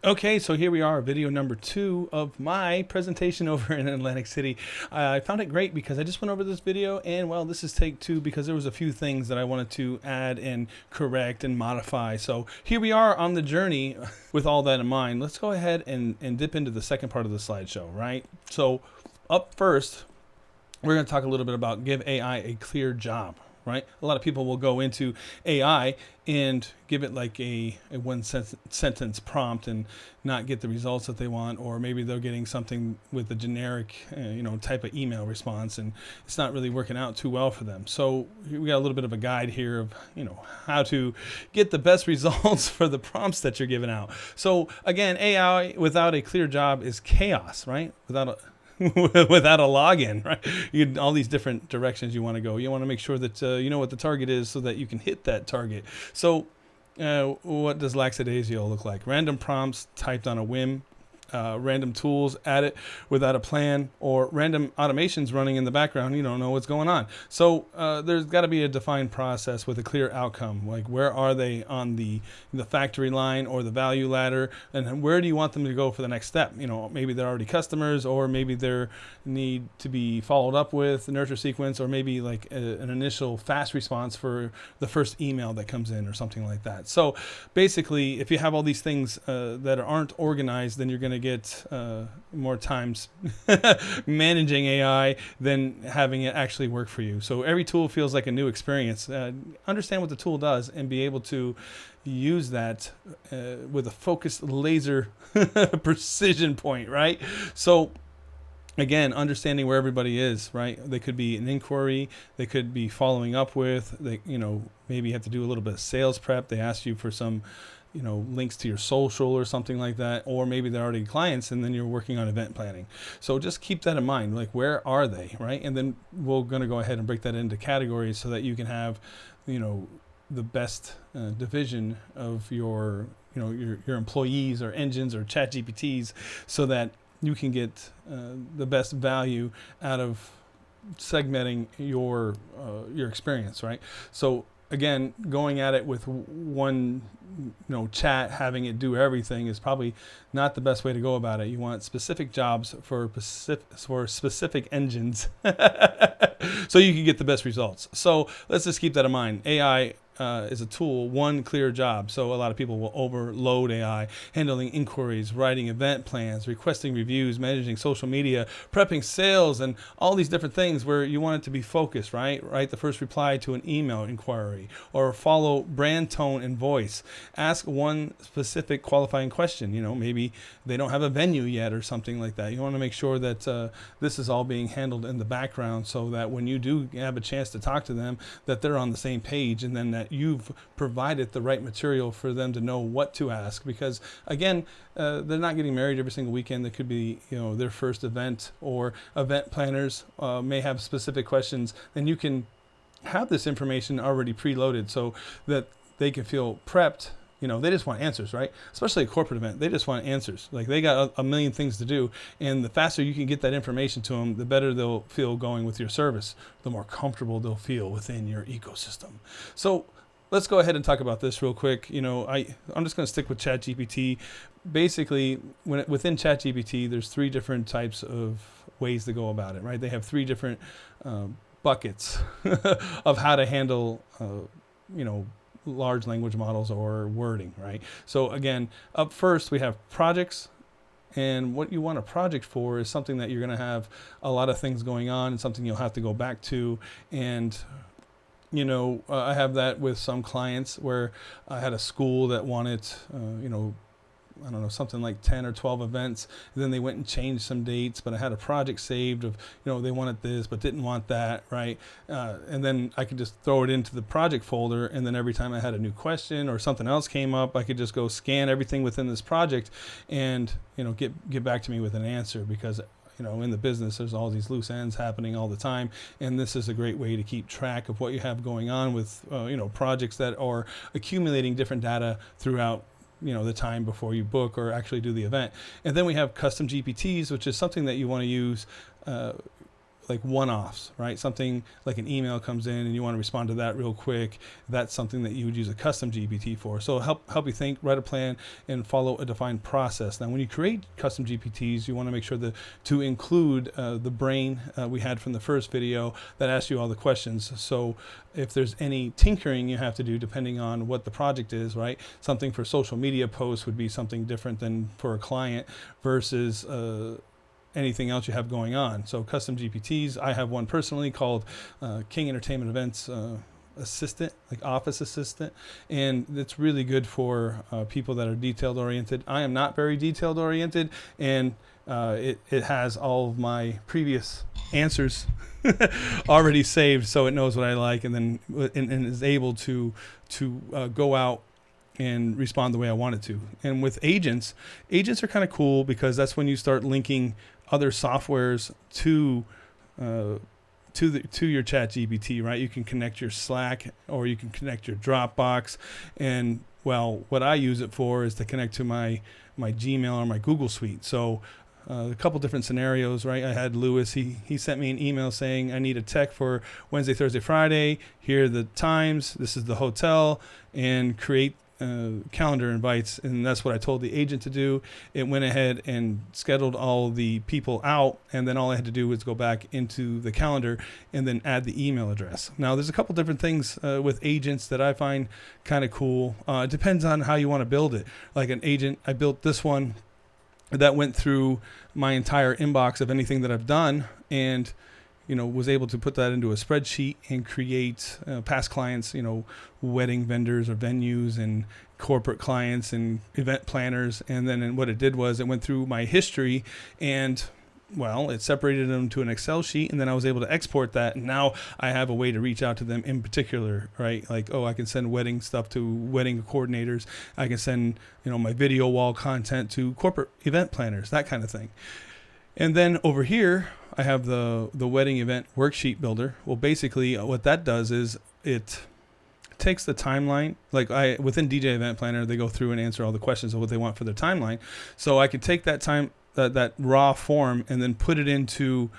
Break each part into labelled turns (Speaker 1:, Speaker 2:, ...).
Speaker 1: Okay, so here we are, video number 2 of my presentation over in Atlantic City. I found it great because I just went over this video and, well, this is take 2 because there was a few things that I wanted to add and correct and modify. So here we are on the journey with all that in mind. Let's go ahead and dip into the second part of the slideshow, right? So up first, we're going to talk a little bit about give AI a clear job. Right? A lot of people will go into AI and give it like a one sentence prompt and not get the results that they want, or maybe they're getting something with a generic, type of email response, and it's not really working out too well for them. So we got a little bit of a guide here of, how to get the best results for the prompts that you're giving out. So again, AI without a clear job is chaos, right? Without a login, right? All these different directions you want to go. You want to make sure that you know what the target is so that you can hit that target. So what does lackadaisical look like? Random prompts typed on a whim, random tools added without a plan, or random automations running in the background. You don't know what's going on. So there's got to be a defined process with a clear outcome. Like, where are they on the factory line or the value ladder, and where do you want them to go for the next step? Maybe they're already customers, or maybe they need to be followed up with a nurture sequence, or maybe like an initial fast response for the first email that comes in or something like that. So basically, if you have all these things that aren't organized, then you're going to get more times managing AI than having it actually work for you. So every tool feels like a new experience. Understand what the tool does and be able to use that with a focused laser precision point, right? So again, understanding where everybody is, right? They could be an inquiry, they could be following up with, maybe you have to do a little bit of sales prep. They ask you for some links to your social or something like that, or maybe they're already clients and then you're working on event planning. So just keep that in mind, like, where are they, right? And then we're going to go ahead and break that into categories so that you can have, the best division of your employees or engines or chat GPTs, so that you can get the best value out of segmenting your experience, right? So again, going at it with one chat, having it do everything, is probably not the best way to go about it. You want specific jobs for specific engines so you can get the best results. So let's just keep that in mind. AI is a tool, one clear job. So a lot of people will overload AI, handling inquiries, writing event plans, requesting reviews, managing social media, prepping sales, and all these different things where you want it to be focused, right? Write the first reply to an email inquiry, or follow brand tone and voice. Ask one specific qualifying question. Maybe they don't have a venue yet or something like that. You want to make sure that this is all being handled in the background, so that when you do have a chance to talk to them, that they're on the same page, and then that you've provided the right material for them to know what to ask. Because again, they're not getting married every single weekend. That could be their first event, or event planners may have specific questions. Then you can have this information already preloaded so that they can feel prepped. They just want answers, right? Especially a corporate event. They just want answers. Like, they got a million things to do. And the faster you can get that information to them, the better they'll feel going with your service, the more comfortable they'll feel within your ecosystem. So let's go ahead and talk about this real quick. I'm just going to stick with ChatGPT. Basically, within ChatGPT, there's 3 different types of ways to go about it, right? They have 3 different buckets of how to handle, large language models or wording, right? So again, up first we have projects. And what you want a project for is something that you're going to have a lot of things going on, and something you'll have to go back to. And I have that with some clients where I had a school that wanted, I don't know, something like 10 or 12 events. And then they went and changed some dates, but I had a project saved of, they wanted this, but didn't want that, right? And then I could just throw it into the project folder. And then every time I had a new question or something else came up, I could just go scan everything within this project and, get back to me with an answer. Because in the business, there's all these loose ends happening all the time. And this is a great way to keep track of what you have going on with, projects that are accumulating different data throughout the time before you book or actually do the event. And then we have custom GPTs, which is something that you want to use like one-offs, right? Something like an email comes in and you want to respond to that real quick. That's something that you would use a custom GPT for. So help you think, write a plan, and follow a defined process. Now, when you create custom GPTs, you want to make sure to include the brain we had from the first video that asks you all the questions. So if there's any tinkering you have to do depending on what the project is, right? Something for social media posts would be something different than for a client versus anything else you have going on. So custom GPTs, I have one personally called King Entertainment Events Assistant, like Office Assistant, and it's really good for people that are detailed oriented. I am not very detailed oriented, and it has all of my previous answers already saved, so it knows what I like, and then and is able to go out and respond the way I want it to. And with agents are kind of cool because that's when you start linking other softwares to your chat GPT, right? You can connect your Slack or you can connect your Dropbox. And well, what I use it for is to connect to my Gmail or my Google Suite. So a couple different scenarios, right? I had Lewis, he sent me an email saying I need a tech for Wednesday, Thursday, Friday. Here are the times. This is the hotel, and create calendar invites. And that's what I told the agent to do. It went ahead and scheduled all the people out, and then all I had to do was go back into the calendar and then add the email address. Now, there's a couple different things with agents that I find kind of cool. It depends on how you want to build it. Like an agent, I built this one that went through my entire inbox of anything that I've done, and was able to put that into a spreadsheet and create past clients, wedding vendors or venues and corporate clients and event planners. And then what it did was it went through my history and, well, it separated them to an Excel sheet, and then I was able to export that. And now I have a way to reach out to them in particular, right? Like, I can send wedding stuff to wedding coordinators. I can send, my video wall content to corporate event planners, that kind of thing. And then over here, I have the wedding event worksheet builder. Well, basically what that does is it takes the timeline. Like within DJ Event Planner, they go through and answer all the questions of what they want for their timeline. So I could take that that raw form and then put it into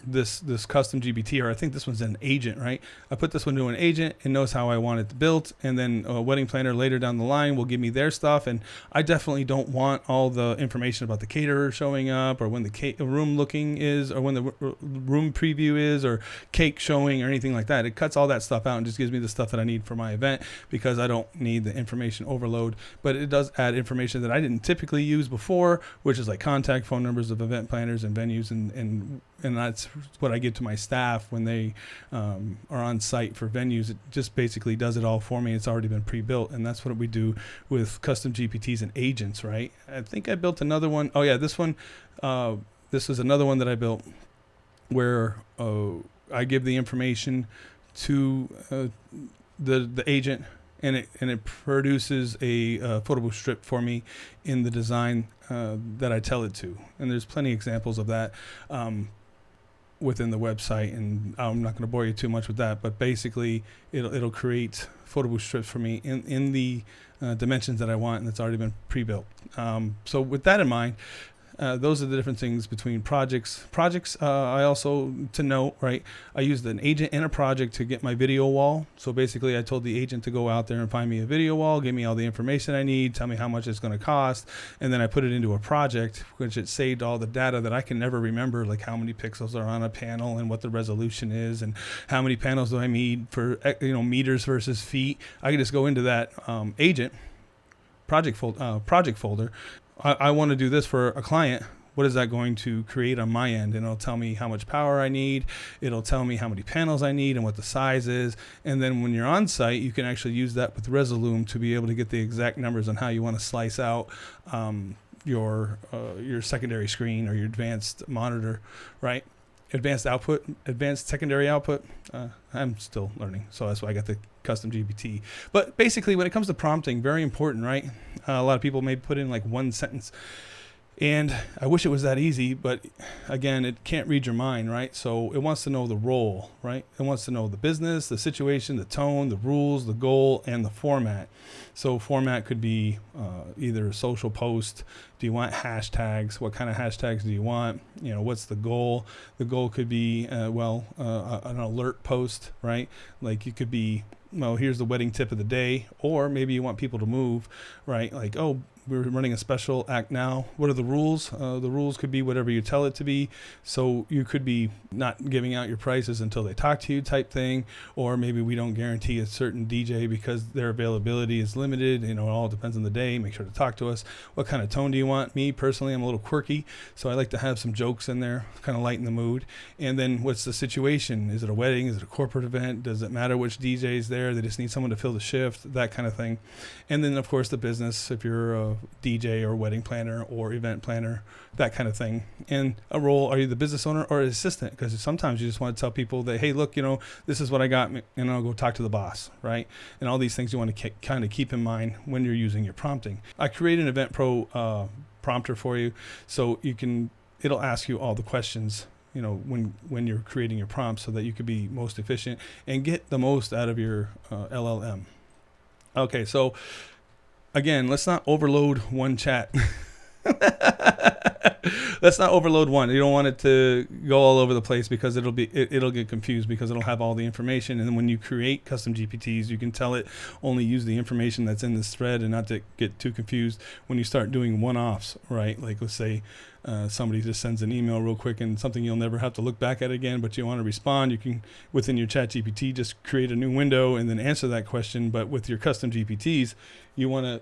Speaker 1: this custom GPT, or I think this one's an agent, right? I put this one to an agent and knows how I want it built, and then a wedding planner later down the line will give me their stuff. And I definitely don't want all the information about the caterer showing up, or when the room looking is, or when the room preview is, or cake showing, or anything like that. It cuts all that stuff out and just gives me the stuff that I need for my event, because I don't need the information overload. But it does add information that I didn't typically use before, which is like contact phone numbers of event planners and venues, and that's what I give to my staff when they are on site for venues. It just basically does it all for me. It's already been pre-built, and that's what we do with custom GPTs and agents, right? I think I built another one. Oh yeah, this one. This is another one that I built where I give the information to the agent, and it produces a photo booth strip for me in the design that I tell it to. And there's plenty of examples of that within the website, and I'm not going to bore you too much with that, but basically it'll create photo booth strips for me in the dimensions that I want, and it's already been pre-built. So with that in mind, those are the different things between projects. I also, to note, right, I used an agent and a project to get my video wall. So basically I told the agent to go out there and find me a video wall, give me all the information I need, tell me how much it's going to cost, and then I put it into a project, which it saved all the data that I can never remember, like how many pixels are on a panel and what the resolution is and how many panels do I need for meters versus feet. I can just go into that agent project folder. I want to do this for a client. What is that going to create on my end? And it'll tell me how much power I need. It'll tell me how many panels I need and what the size is. And then when you're on site, you can actually use that with Resolume to be able to get the exact numbers on how you want to slice out your secondary screen or your advanced monitor, right? Advanced secondary output. I'm still learning, so that's why I got the custom GPT. But basically, when it comes to prompting, very important, right? A lot of people may put in like one sentence And I wish it was that easy, but again, it can't read your mind, right? So it wants to know the role, right? It wants to know the business, the situation, the tone, the rules, the goal, and the format. So format could be either a social post. Do you want hashtags? What kind of hashtags do you want? You know, what's the goal? The goal could be, an alert post, right? Like it could be, well, here's the wedding tip of the day, or maybe you want people to move, right? Like, oh, we're running a special act now. What are the rules? The rules could be whatever you tell it to be. So you could be not giving out your prices until they talk to you type thing, or maybe we don't guarantee a certain DJ because their availability is limited. You know, it all depends on the day. Make sure to talk to us. What kind of tone do you want? Me personally, I'm a little quirky, so I like to have some jokes in there, kind of lighten the mood. And then what's the situation? Is it a wedding? Is it a corporate event? Does it matter which DJ is there? They just need someone to fill the shift, that kind of thing. And then of course the business, if you're a DJ or wedding planner or event planner, that kind of thing. And a role, are you the business owner or assistant? Because sometimes you just want to tell people that, hey, look, you know, this is what I got, and I'll go talk to the boss, right? And all these things you want to kind of keep in mind when you're using your prompting. I created an Event Pro prompter for you, so it'll ask you all the questions, you know, when you're creating your prompts, so that you could be most efficient and get the most out of your LLM. Okay, so again, let's not overload one chat. Let's not overload one. You don't want it to go all over the place, because it'll get confused, because it'll have all the information. And then when you create custom GPTs, you can tell it only use the information that's in this thread, and not to get too confused when you start doing one-offs, right? Like let's say somebody just sends an email real quick and something you'll never have to look back at again, but you want to respond, you can, within your chat GPT, just create a new window and then answer that question. But with your custom GPTs, you want to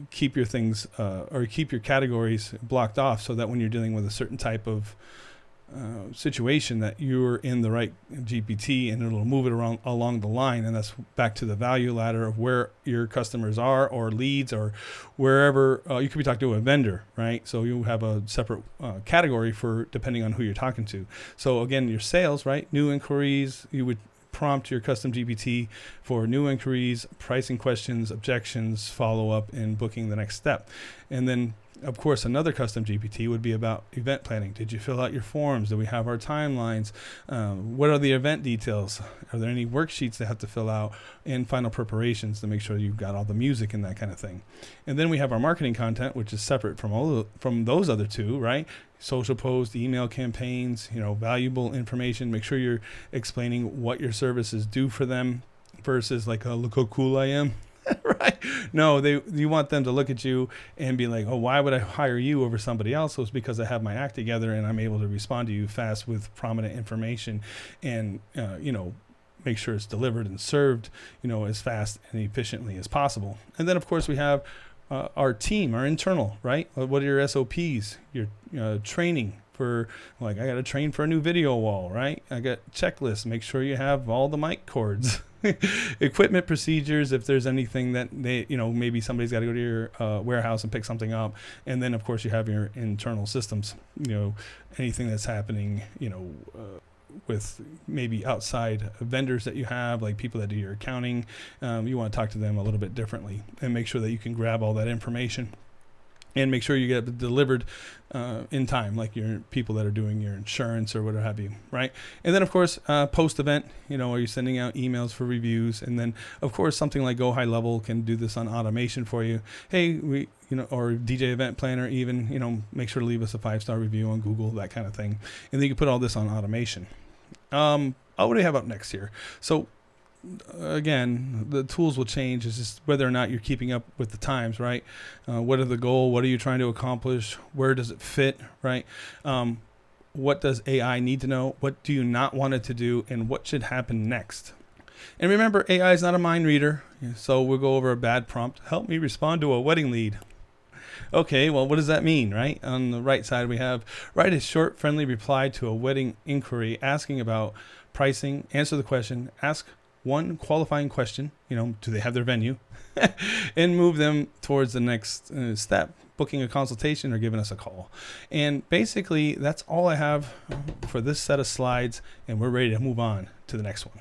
Speaker 1: keep your things or keep your categories blocked off, so that when you're dealing with a certain type of situation, that you're in the right GPT, and it'll move it around along the line. And that's back to the value ladder of where your customers are, or leads, or wherever. You could be talking to a vendor, right? So you have a separate category for depending on who you're talking to. So again, your sales, right? New inquiries, you would prompt your custom GPT for new inquiries, pricing questions, objections, follow-up, and booking the next step. And then of course, another custom GPT would be about event planning. Did you fill out your forms? Do we have our timelines? What are the event details? Are there any worksheets they have to fill out? And final preparations to make sure you've got all the music and that kind of thing. And then we have our marketing content, which is separate from those other two, right? Social posts, email campaigns, you know, valuable information. Make sure you're explaining what your services do for them, versus like, oh, look how cool I am. Right? No, you want them to look at you and be like, oh, why would I hire you over somebody else? So it's because I have my act together and I'm able to respond to you fast with prominent information, and make sure it's delivered and served, as fast and efficiently as possible. And then of course we have our team, our internal, right? What are your SOPs, your training for, like, I got to train for a new video wall, right? I got checklists, make sure you have all the mic cords. Equipment procedures, if there's anything that they, maybe somebody's got to go to your warehouse and pick something up. And then of course you have your internal systems, anything that's happening, with maybe outside vendors that you have, like people that do your accounting. You want to talk to them a little bit differently and make sure that you can grab all that information and make sure you get it delivered in time, like your people that are doing your insurance or whatever have you, right? And then of course, post-event, are you sending out emails for reviews? And then of course, something like Go High Level can do this on automation for you. Hey, or DJ Event Planner even, make sure to leave us a 5-star review on Google, that kind of thing. And then you can put all this on automation. What do we have up next here? So again, the tools will change. It's just whether or not you're keeping up with the times, right? What are the goal? What are you trying to accomplish? Where does it fit, right? What does AI need to know? What do you not want it to do? And what should happen next? And remember, AI is not a mind reader. So we'll go over a bad prompt. Help me respond to a wedding lead. Okay, well, what does that mean, right? On the right side, we have write a short, friendly reply to a wedding inquiry asking about pricing, answer the question, ask one qualifying question, do they have their venue, and move them towards the next step, booking a consultation or giving us a call. And basically, that's all I have for this set of slides, and we're ready to move on to the next one.